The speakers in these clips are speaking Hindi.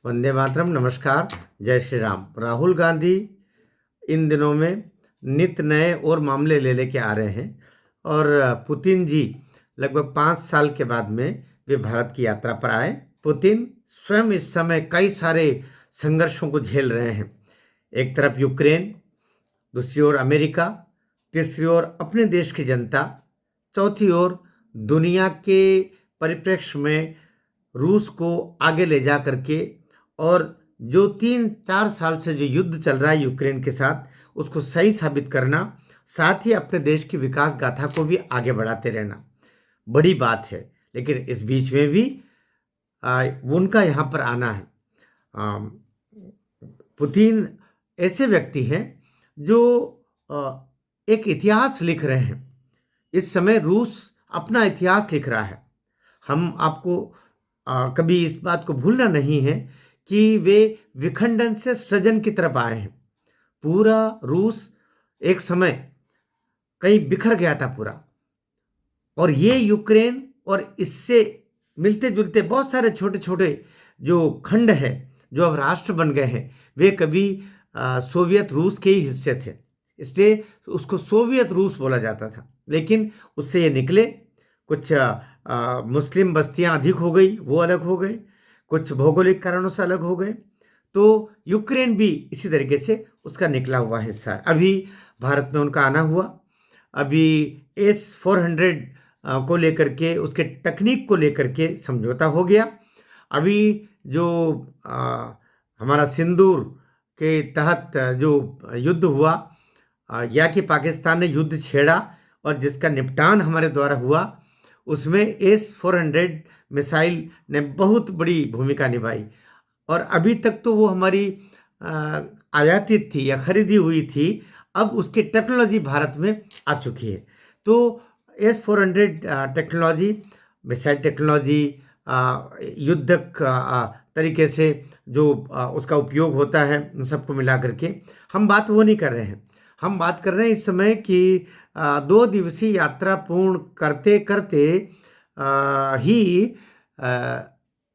वंदे मातरम। नमस्कार, जय श्री राम। राहुल गांधी इन दिनों में नित नए और मामले ले लेके आ रहे हैं और पुतिन जी लगभग 5 साल के बाद में वे भारत की यात्रा पर आए। पुतिन स्वयं इस समय कई सारे संघर्षों को झेल रहे हैं। एक तरफ यूक्रेन, दूसरी ओर अमेरिका, तीसरी ओर अपने देश की जनता, चौथी ओर दुनिया के परिप्रेक्ष्य में रूस को आगे ले जा करके और जो 3-4 साल से जो युद्ध चल रहा है यूक्रेन के साथ, उसको सही साबित करना, साथ ही अपने देश की विकास गाथा को भी आगे बढ़ाते रहना बड़ी बात है। लेकिन इस बीच में भी उनका यहाँ पर आना है। पुतिन ऐसे व्यक्ति हैं जो एक इतिहास लिख रहे हैं। इस समय रूस अपना इतिहास लिख रहा है। हम आपको कभी इस बात को भूलना नहीं है कि वे विखंडन से सृजन की तरफ आए हैं। पूरा रूस एक समय कहीं बिखर गया था पूरा, और ये यूक्रेन और इससे मिलते जुलते बहुत सारे छोटे छोटे जो खंड है, जो अब राष्ट्र बन गए हैं, वे कभी सोवियत रूस के ही हिस्से थे, इसलिए उसको सोवियत रूस बोला जाता था। लेकिन उससे ये निकले, कुछ मुस्लिम बस्तियां अधिक हो गई, वो अलग हो गए, कुछ भौगोलिक कारणों से अलग हो गए। तो यूक्रेन भी इसी तरीके से उसका निकला हुआ हिस्सा है। अभी भारत में उनका आना हुआ। अभी S-400 को लेकर के, उसके तकनीक को लेकर के समझौता हो गया। अभी जो हमारा सिंदूर के तहत जो युद्ध हुआ, या कि पाकिस्तान ने युद्ध छेड़ा और जिसका निपटान हमारे द्वारा हुआ, उसमें S-400 मिसाइल ने बहुत बड़ी भूमिका निभाई। और अभी तक तो वो हमारी आयातित थी या खरीदी हुई थी, अब उसकी टेक्नोलॉजी भारत में आ चुकी है। तो S-400 टेक्नोलॉजी, मिसाइल टेक्नोलॉजी, युद्धक तरीके से जो उसका उपयोग होता है, उन सबको मिला करके हम बात वो नहीं कर रहे हैं। हम बात कर रहे हैं इस समय कि 2 दिवसीय यात्रा पूर्ण करते करते ही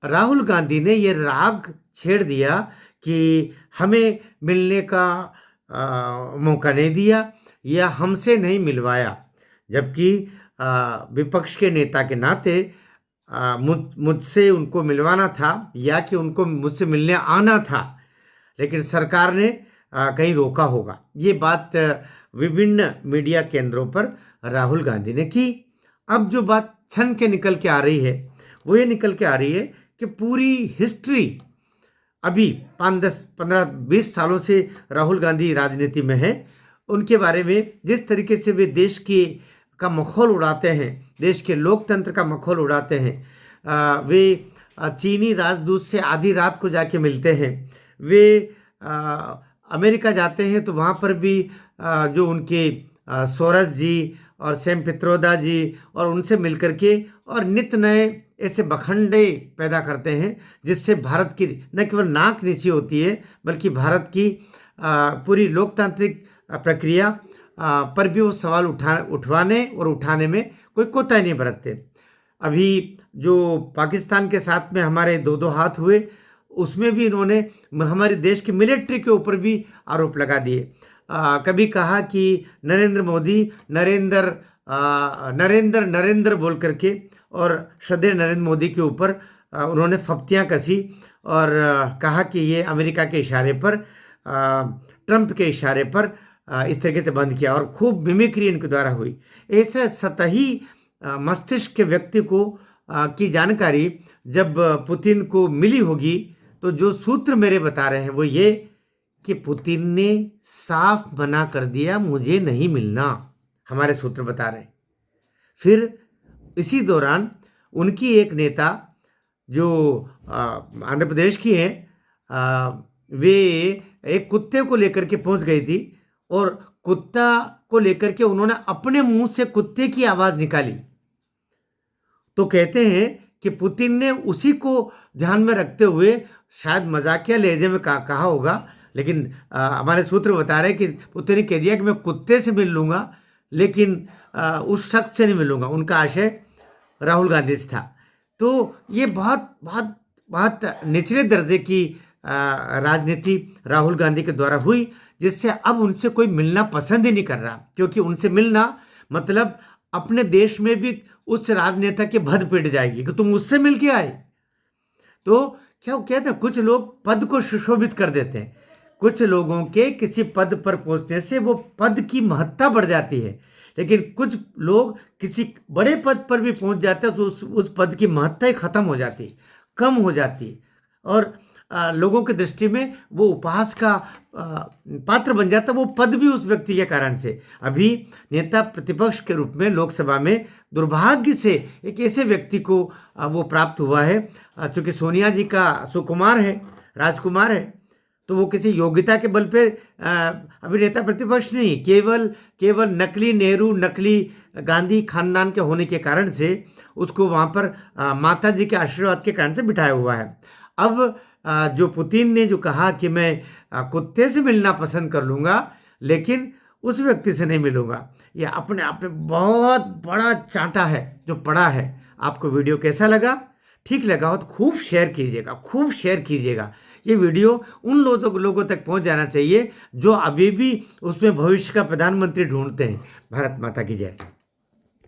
राहुल गांधी ने ये राग छेड़ दिया कि हमें मिलने का मौका नहीं दिया या हमसे नहीं मिलवाया, जबकि विपक्ष के नेता के नाते मुझसे उनको मिलवाना था या कि उनको मुझसे मिलने आना था, लेकिन सरकार ने कहीं रोका होगा। ये बात विभिन्न मीडिया केंद्रों पर राहुल गांधी ने की। अब जो बात छन के निकल के आ रही है, वो ये निकल के आ रही है कि पूरी हिस्ट्री, अभी 5-10-15-20 सालों से राहुल गांधी राजनीति में है, उनके बारे में जिस तरीके से वे देश का मखौल उड़ाते हैं, देश के लोकतंत्र का मखौल उड़ाते हैं। वे चीनी राजदूत से आधी रात को जाके मिलते हैं। वे अमेरिका जाते हैं तो वहाँ पर भी जो उनके सोरस जी और सैम पित्रोदा जी, और उनसे मिलकर के और नित नए ऐसे बखंडे पैदा करते हैं, जिससे भारत की न केवल नाक नीची होती है, बल्कि भारत की पूरी लोकतांत्रिक प्रक्रिया पर भी वो सवाल उठवाने और उठाने में कोई कोताही नहीं बरतते। अभी जो पाकिस्तान के साथ में हमारे 2-2 हाथ हुए, उसमें भी इन्होंने हमारे देश की मिलिट्री के ऊपर भी आरोप लगा दिए। कभी कहा कि नरेंद्र मोदी नरेंद्र बोल करके, और श्रद्धेय नरेंद्र मोदी के ऊपर उन्होंने फप्तियां कसी और कहा कि ये अमेरिका के इशारे पर, ट्रंप के इशारे पर इस तरीके से बंद किया, और खूब मिमिक्री इनके द्वारा हुई। ऐसे सतही मस्तिष्क के व्यक्ति को की जानकारी जब पुतिन को मिली होगी, तो जो सूत्र मेरे बता रहे हैं वो ये कि पुतिन ने साफ मना कर दिया, मुझे नहीं मिलना, हमारे सूत्र बता रहे हैं। फिर इसी दौरान उनकी एक नेता जो आंध्र प्रदेश की हैं, वे एक कुत्ते को लेकर के पहुंच गई थी, और कुत्ता को लेकर के उन्होंने अपने मुंह से कुत्ते की आवाज निकाली। तो कहते हैं कि पुतिन ने उसी को ध्यान में रखते हुए शायद मजाकिया लहजे में कहा होगा, लेकिन हमारे सूत्र बता रहे हैं कि पुतिन ने कह दिया कि मैं कुत्ते से मिल लूँगा, लेकिन उस शख्स से नहीं मिलूँगा। उनका आशय राहुल गांधी से था। तो ये बहुत बहुत बहुत निचले दर्जे की राजनीति राहुल गांधी के द्वारा हुई, जिससे अब उनसे कोई मिलना पसंद ही नहीं कर रहा, क्योंकि उनसे मिलना मतलब अपने देश में भी उस राजनेता की भद पिट जाएगी कि तुम उससे मिल के आए। तो क्या वो कहते हैं, कुछ लोग पद को सुशोभित कर देते हैं, कुछ लोगों के किसी पद पर पहुंचने से वो पद की महत्ता बढ़ जाती है, लेकिन कुछ लोग किसी बड़े पद पर भी पहुंच जाते हैं तो उस पद की महत्ता ही खत्म हो जाती है, कम हो जाती है, और लोगों की दृष्टि में वो उपहास का पात्र बन जाता है, वो पद भी उस व्यक्ति के कारण से। अभी नेता प्रतिपक्ष के रूप में लोकसभा में दुर्भाग्य से एक ऐसे व्यक्ति को वो प्राप्त हुआ है, चूंकि सोनिया जी का सुकुमार है, राजकुमार है, तो वो किसी योग्यता के बल पे अभी नेता प्रतिपक्ष नहीं, केवल नकली नेहरू, नकली गांधी खानदान के होने के कारण से उसको वहाँ पर माता जी के आशीर्वाद के कारण से बिठाया हुआ है। अब जो पुतिन ने जो कहा कि मैं कुत्ते से मिलना पसंद कर लूँगा लेकिन उस व्यक्ति से नहीं मिलूँगा, ये अपने आप में बहुत बड़ा चांटा है जो पड़ा है। आपको वीडियो कैसा लगा? ठीक लगा हो तो खूब शेयर कीजिएगा, खूब शेयर कीजिएगा। ये वीडियो उन लोगों तक पहुंच जाना चाहिए जो अभी भी उसमें भविष्य का प्रधानमंत्री ढूंढते हैं। भारत माता की जय।